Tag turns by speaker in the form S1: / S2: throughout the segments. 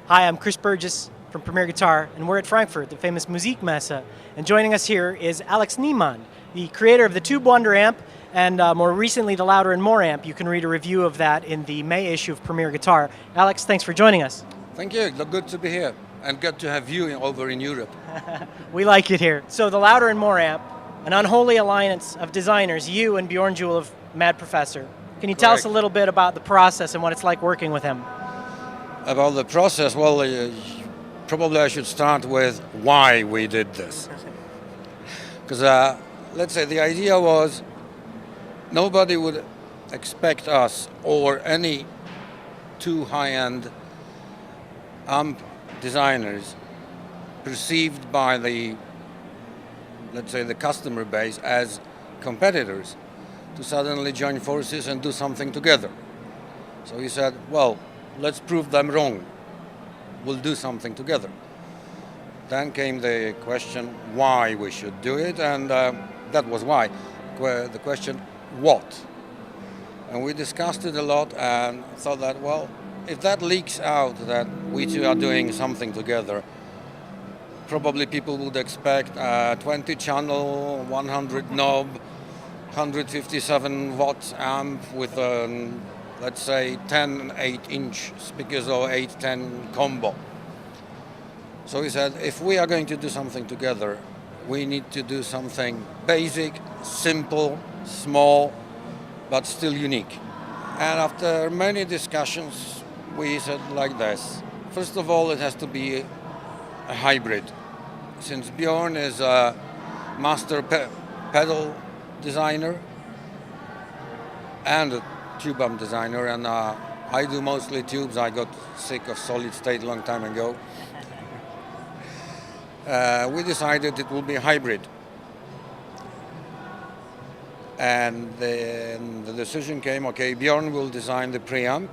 S1: Hi, I'm Chris Burgess from Premier Guitar, and we're at Frankfurt, the famous Musikmesse. And joining us here is Alex Niemand, the creator of the Tube Wonder amp, and more recently the Louder and More amp. You can read a review of that in the May issue of Premier Guitar. Alex, thanks for joining us.
S2: Thank you. Good to be here, and good to have you over in Europe.
S1: We like it here. So the Louder and More amp, an unholy alliance of designers, you and Bjorn Juhl of Mad Professor. Can you tell us a little bit about the process and what it's like working with him?
S2: About the process, well, probably I should start with why we did this. Because let's say the idea was nobody would expect us or any two high-end amp designers perceived by the, let's say, the customer base as competitors to suddenly join forces and do something together. So he said, well, let's prove them wrong. We'll do something together. Then came the question why we should do it, and that was why. The question, what? And we discussed it a lot and thought that, well, if that leaks out that we two are doing something together, probably people would expect a 20 channel, 100 knob, 157 watt amp with a, let's say, 10 8-inch speakers or 8-10 combo. So he said, if we are going to do something together, we need to do something basic, simple, small, but still unique. And after many discussions, we said like this. First of all, it has to be a hybrid. Since Bjorn is a master pedal designer and a tube amp designer, and I do mostly tubes. I got sick of solid state a long time ago. We decided it will be a hybrid. And then the decision came, okay, Bjorn will design the preamp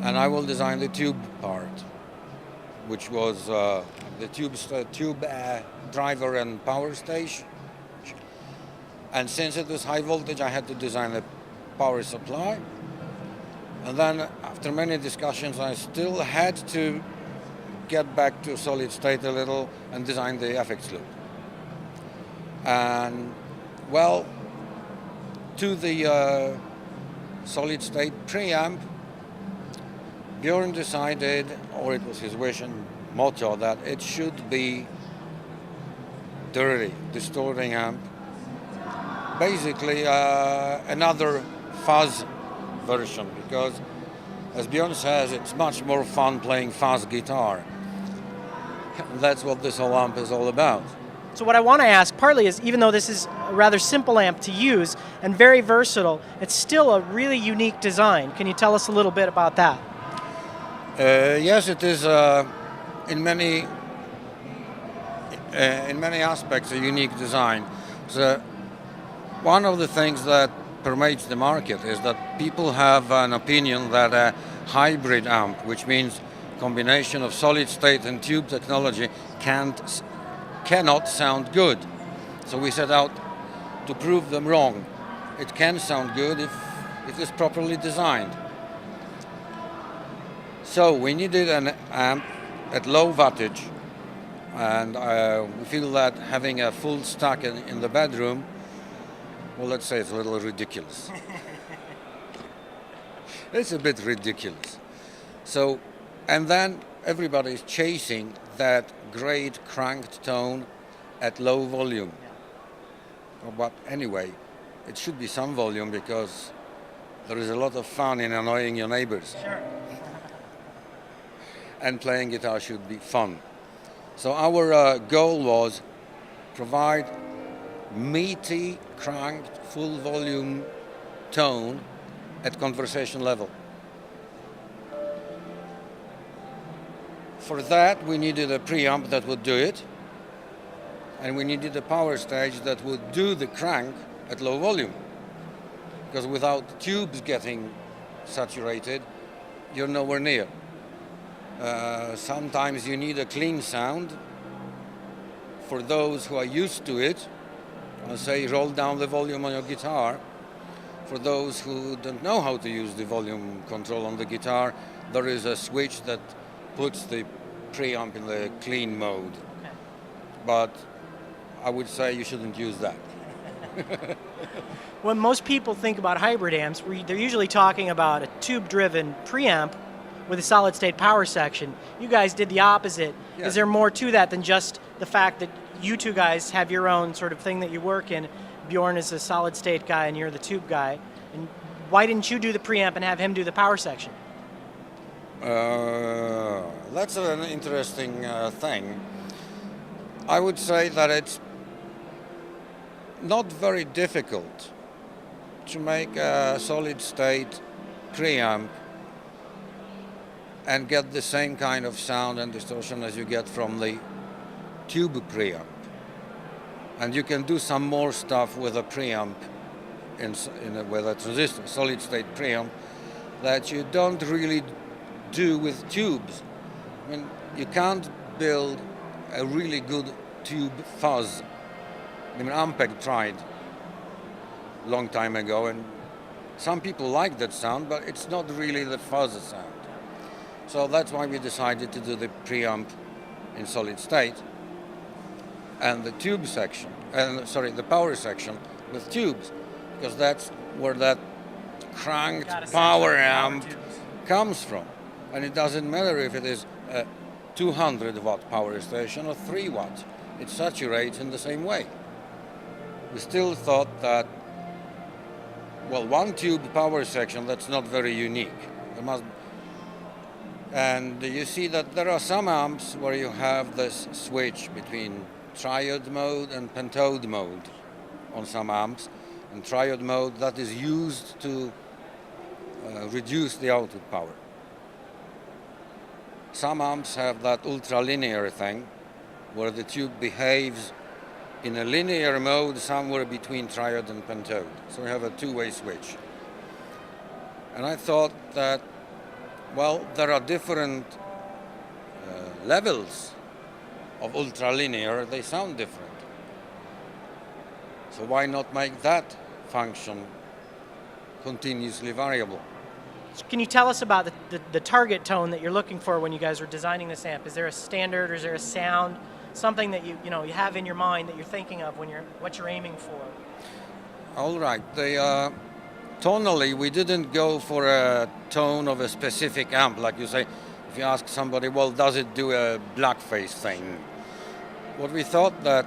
S2: and I will design the tube part, which was the tube driver and power station. And since it was high voltage, I had to design the power supply. And then after many discussions, I still had to get back to solid state a little and design the effects loop. And well, to the solid state preamp, Bjorn decided, or it was his wish and motto, that it should be dirty, distorting amp. Basically another fuzz version, because as Bjorn says, it's much more fun playing fuzz guitar. That's what this whole amp is all about.
S1: So what I want to ask partly is, even though this is a rather simple amp to use and very versatile, it's still a really unique design. Can you tell us a little bit about that?
S2: Yes, it is in many aspects a unique design. So one of the things that permeates the market is that people have an opinion that a hybrid amp, which means combination of solid state and tube technology, cannot sound good. So we set out to prove them wrong. It can sound good if it is properly designed. So we needed an amp at low wattage, and we feel that having a full stack in the bedroom, well, let's say it's a little ridiculous. It's a bit ridiculous. So, and then everybody's chasing that great cranked tone at low volume. But anyway, it should be some volume because there is a lot of fun in annoying your neighbors.
S1: Sure.
S2: And playing guitar should be fun. So our goal was provide meaty, cranked, full volume tone at conversation level. For that, we needed a preamp that would do it, and we needed a power stage that would do the crank at low volume. Because without tubes getting saturated, you're nowhere near. Sometimes you need a clean sound. For those who are used to it, I'll say roll down the volume on your guitar. For those who don't know how to use the volume control on the guitar, there is a switch that puts the preamp in the clean mode.
S1: Okay.
S2: But I would say you shouldn't use that.
S1: When most people think about hybrid amps, they're usually talking about a tube-driven preamp with a solid-state power section. You guys did the opposite.
S2: Yeah.
S1: Is there more to that than just the fact that you two guys have your own sort of thing that you work in? Bjorn is a solid-state guy and you're the tube guy. And why didn't you do the preamp and have him do the power section?
S2: That's an interesting thing. I would say that it's not very difficult to make a solid-state preamp and get the same kind of sound and distortion as you get from the tube preamp. And you can do some more stuff with a preamp, with a transistor, solid-state preamp, that you don't really do with tubes. I mean, you can't build a really good tube fuzz. I mean, Ampeg tried a long time ago, and some people like that sound, but it's not really the fuzz sound. So that's why we decided to do the preamp in solid state and the tube section, the power section with tubes, because that's where that cranked power amp comes from. And it doesn't matter if it is a 200 watt power station or 3 watts. It saturates in the same way. We still thought that, well, one tube power section, that's not very unique. And you see that there are some amps where you have this switch between triode mode and pentode mode on some amps. And triode mode, that is used to reduce the output power. Some amps have that ultralinear thing where the tube behaves in a linear mode somewhere between triode and pentode. So we have a two-way switch. And I thought that, well, there are different levels of ultralinear. They sound different. So why not make that function continuously variable?
S1: Can you tell us about the target tone that you're looking for when you guys are designing this amp? Is there a standard, or is there a sound, something that you have in your mind that you're thinking of when what you're aiming for?
S2: All right. Tonally, we didn't go for a tone of a specific amp, like you say. If you ask somebody, well, does it do a blackface thing? What we thought that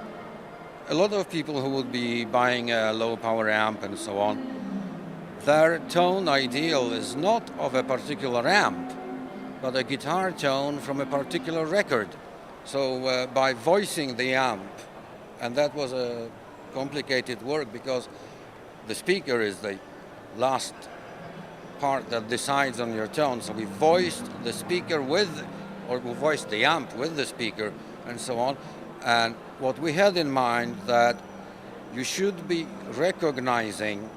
S2: a lot of people who would be buying a low power amp and so on, their tone ideal is not of a particular amp, but a guitar tone from a particular record. So by voicing the amp, and that was a complicated work because the speaker is the last part that decides on your tone. So we voiced the speaker we voiced the amp with the speaker and so on. And what we had in mind that you should be recognizing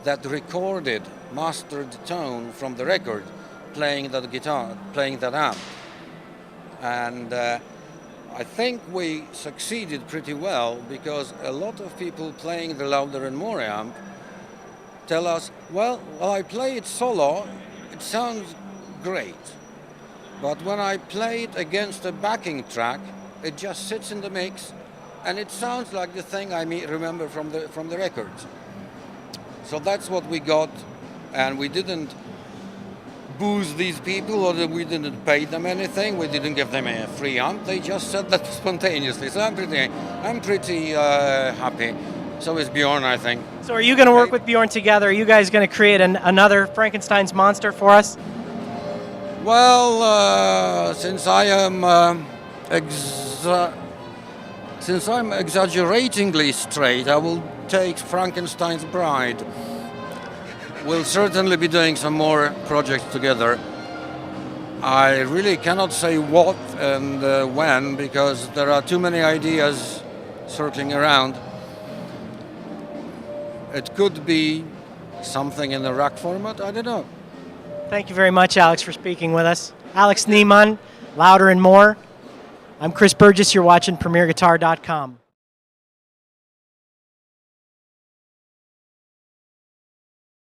S2: that recorded, mastered tone from the record, playing that guitar, playing that amp. And I think we succeeded pretty well because a lot of people playing the Louder and More amp tell us, well, I play it solo, it sounds great. But when I play it against a backing track, it just sits in the mix and it sounds like the thing I remember from the records. So that's what we got, and we didn't booze these people, or we didn't pay them anything. We didn't give them a free amp. They just said that spontaneously. So I'm pretty happy. So is Bjorn, I think.
S1: So are you going to work with Bjorn together? Are you guys going to create another Frankenstein's monster for us?
S2: Well, since I'm exaggeratingly straight, I will take Frankenstein's Bride. We'll certainly be doing some more projects together. I really cannot say what and when because there are too many ideas circling around. It could be something in the rack format, I don't know.
S1: Thank you very much, Alex, for speaking with us. Alex Niemand, Louder and More. I'm Chris Burgess. You're watching PremierGuitar.com.